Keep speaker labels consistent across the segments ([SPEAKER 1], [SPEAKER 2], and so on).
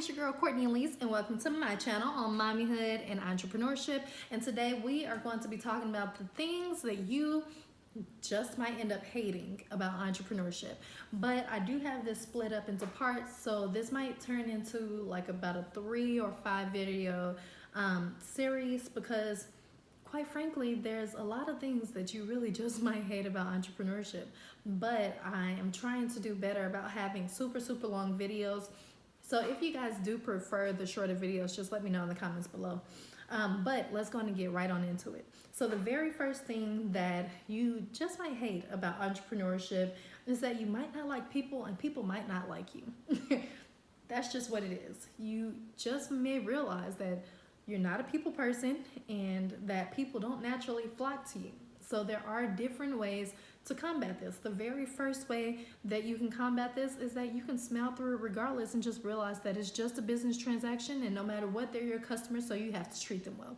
[SPEAKER 1] it's your girl Cordnie Ellese, and welcome to my channel on mommyhood and entrepreneurship. And today we are going to be talking about the things that you just might end up hating about entrepreneurship. But I do have this split up into parts, so this might turn into like about a 3 or 5 video series, because quite frankly, there's a lot of things that you really just might hate about entrepreneurship. But I am trying to do better about having super long videos. So if you guys do prefer the shorter videos, just let me know in the comments below. But let's go and get right on into it. So the very first thing that you just might hate about entrepreneurship is that you might not like people and people might not like you. That's just what it is. You just may realize that you're not a people person and that people don't naturally flock to you. So there are different ways to combat this. The very first way that you can combat this is that you can smile through it regardless and just realize that it's just a business transaction, and no matter what, they're your customers, so you have to treat them well.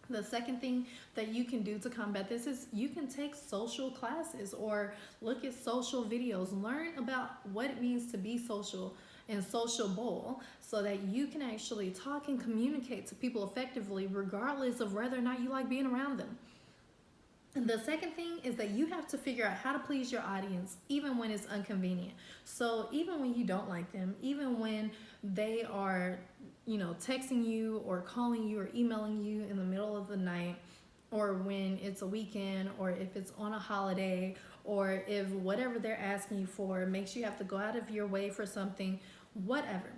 [SPEAKER 1] The second thing that you can do to combat this is you can take social classes or look at social videos, learn about what it means to be social and sociable, so that you can actually talk and communicate to people effectively regardless of whether or not you like being around them. And the second thing is that you have to figure out how to please your audience even when it's inconvenient. So even when you don't like them, even when they are, texting you or calling you or emailing you in the middle of the night, or when it's a weekend, or if it's on a holiday, or if whatever they're asking you for makes you have to go out of your way for something, whatever.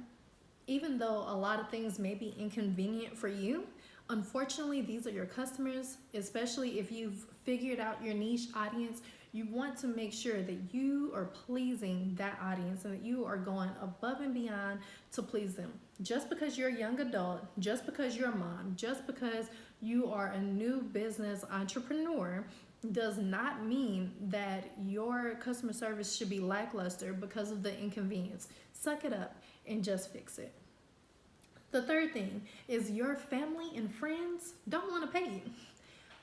[SPEAKER 1] Even though a lot of things may be inconvenient for you, unfortunately, these are your customers. Especially if you've figured out your niche audience, you want to make sure that you are pleasing that audience and that you are going above and beyond to please them. Just because you're a young adult, just because you're a mom, just because you are a new business entrepreneur, does not mean that your customer service should be lackluster because of the inconvenience. Suck it up and just fix it. The third thing is your family and friends don't want to pay you.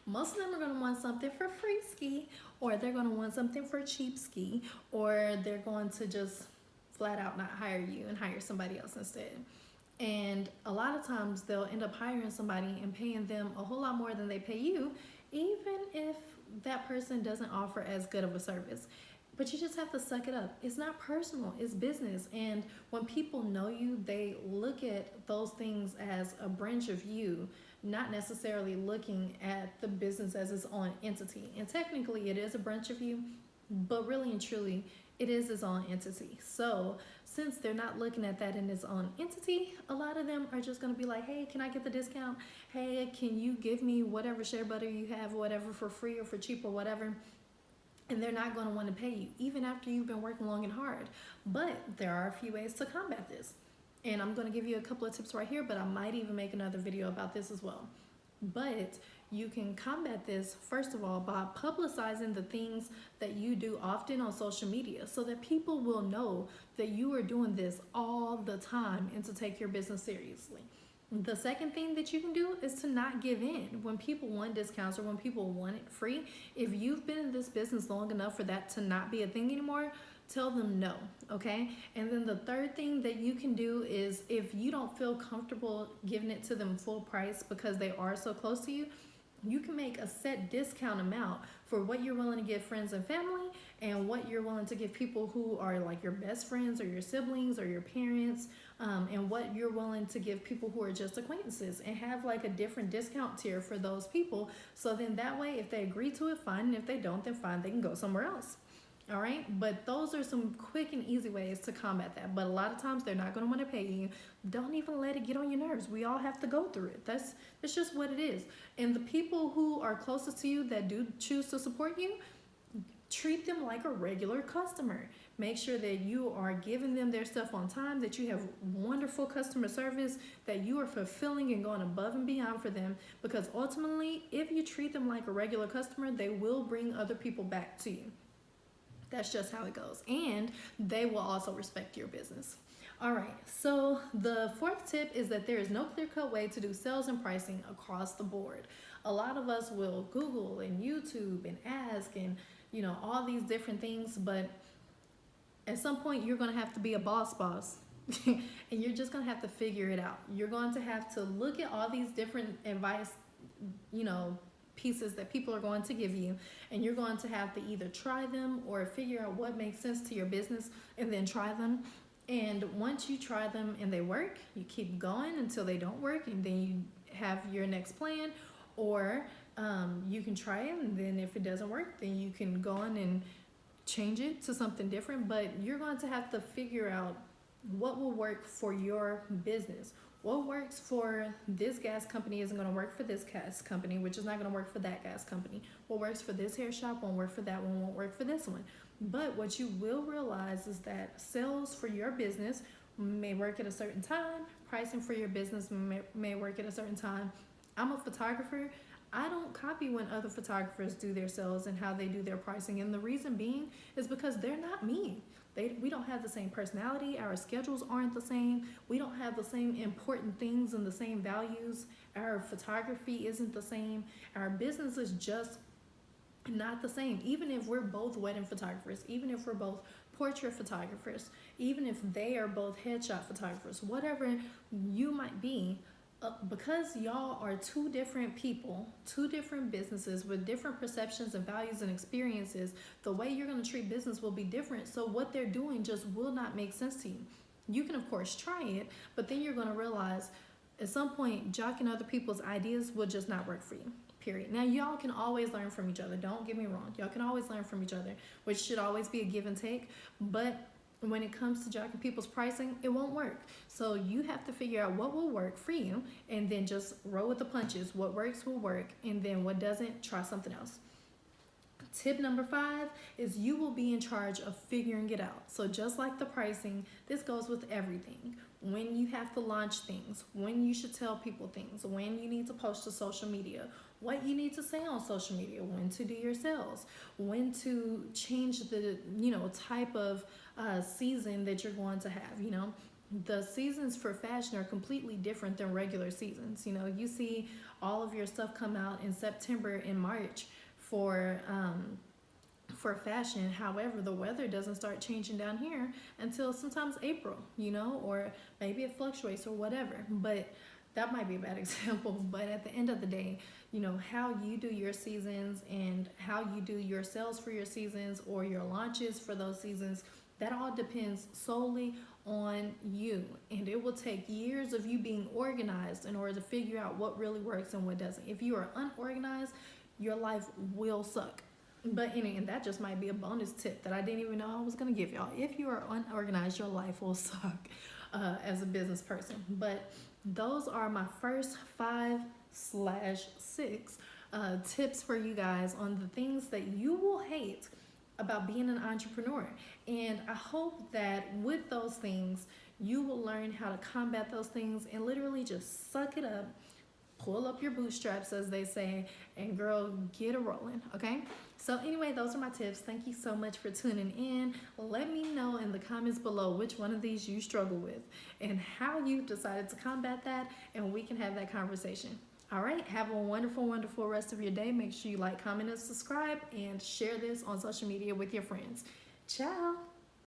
[SPEAKER 1] Most of them are going to want something for free ski, or they're going to want something for cheap ski, or they're going to just flat out not hire you and hire somebody else instead. And a lot of times they'll end up hiring somebody and paying them a whole lot more than they pay you, even if that person doesn't offer as good of a service. But you just have to suck it up. It's not personal, it's business. And when people know you, they look at those things as a branch of you, not necessarily looking at the business as its own entity. And technically it is a branch of you, but really and truly, it is its own entity. So since they're not looking at that in its own entity, a lot of them are just gonna be like, hey, can I get the discount? Hey, can you give me whatever shea butter you have, whatever, for free or for cheap or whatever? And they're not gonna wanna pay you, even after you've been working long and hard. But there are a few ways to combat this. And I'm gonna give you a couple of tips right here, but I might even make another video about this as well. But you can combat this, first of all, by publicizing the things that you do often on social media, so that people will know that you are doing this all the time and to take your business seriously. The second thing that you can do is to not give in when people want discounts or when people want it free. If you've been in this business long enough for that to not be a thing anymore, tell them no, okay? And then the third thing that you can do is, if you don't feel comfortable giving it to them full price because they are so close to you, you can make a set discount amount for what you're willing to give friends and family, and what you're willing to give people who are like your best friends or your siblings or your parents, and what you're willing to give people who are just acquaintances, and have like a different discount tier for those people. So then that way, if they agree to it, fine, and if they don't, then fine, they can go somewhere else. All right, but those are some quick and easy ways to combat that. But a lot of times they're not going to want to pay you. Don't even let it get on your nerves. We all have to go through it. That's just what it is. And the people who are closest to you that do choose to support you, treat them like a regular customer. Make sure that you are giving them their stuff on time, that you have wonderful customer service, that you are fulfilling and going above and beyond for them. Because ultimately, if you treat them like a regular customer, they will bring other people back to you. That's just how it goes. And they will also respect your business. All right, so the fourth tip is that there is no clear-cut way to do sales and pricing across the board. A lot of us will Google and YouTube and ask and, all these different things, but at some point you're gonna have to be a boss and you're just going to have to figure it out. You're going to have to look at all these different advice, pieces that people are going to give you, and you're going to have to either try them or figure out what makes sense to your business and then try them. And once you try them and they work, you keep going until they don't work, and then you have your next plan. Or you can try it, and then if it doesn't work, then you can go on and change it to something different. But you're going to have to figure out what will work for your business. What works for this gas company isn't going to work for this gas company, which is not going to work for that gas company. What works for this hair shop won't work for that one, won't work for this one. But what you will realize is that sales for your business may work at a certain time. Pricing for your business may work at a certain time. I'm a photographer. I don't copy when other photographers do their sales and how they do their pricing. And the reason being is because they're not me. We don't have the same personality. Our schedules aren't the same. We don't have the same important things and the same values. Our photography isn't the same. Our business is just not the same. Even if we're both wedding photographers, even if we're both portrait photographers, even if they are both headshot photographers, whatever you might be, because y'all are two different people, two different businesses with different perceptions and values and experiences, the way you're going to treat business will be different. So what they're doing just will not make sense to you. You can of course try it, but then you're going to realize at some point jocking other people's ideas will just not work for you. Period. Now y'all can always learn from each other. Don't get me wrong. Y'all can always learn from each other, which should always be a give and take. But when it comes to jocking people's pricing, it won't work. So you have to figure out what will work for you and then just roll with the punches. What works will work, and then what doesn't, try something else. Tip number 5 is you will be in charge of figuring it out. So just like the pricing, this goes with everything. When you have to launch things, when you should tell people things, when you need to post to social media, what you need to say on social media, when to do your sales, when to change the type of season that you're going to have. The seasons for fashion are completely different than regular seasons. You see all of your stuff come out in September and March for fashion. However, the weather doesn't start changing down here until sometimes April, or maybe it fluctuates or whatever. But that might be a bad example. But at the end of the day, how you do your seasons and how you do your sales for your seasons or your launches for those seasons, that all depends solely on you. And it will take years of you being organized in order to figure out what really works and what doesn't. If you are unorganized, your life will suck. But and that just might be a bonus tip that I didn't even know I was going to give y'all. If you are unorganized, your life will suck as a business person. But those are my first 5/6 tips for you guys on the things that you will hate about being an entrepreneur. And I hope that with those things, you will learn how to combat those things and literally just suck it up, pull up your bootstraps, as they say, and girl, get a rolling, okay? So anyway, those are my tips. Thank you so much for tuning in. Let me know in the comments below which one of these you struggle with and how you decided to combat that, and we can have that conversation. All right, have a wonderful, wonderful rest of your day. Make sure you like, comment, and subscribe, and share this on social media with your friends. Ciao.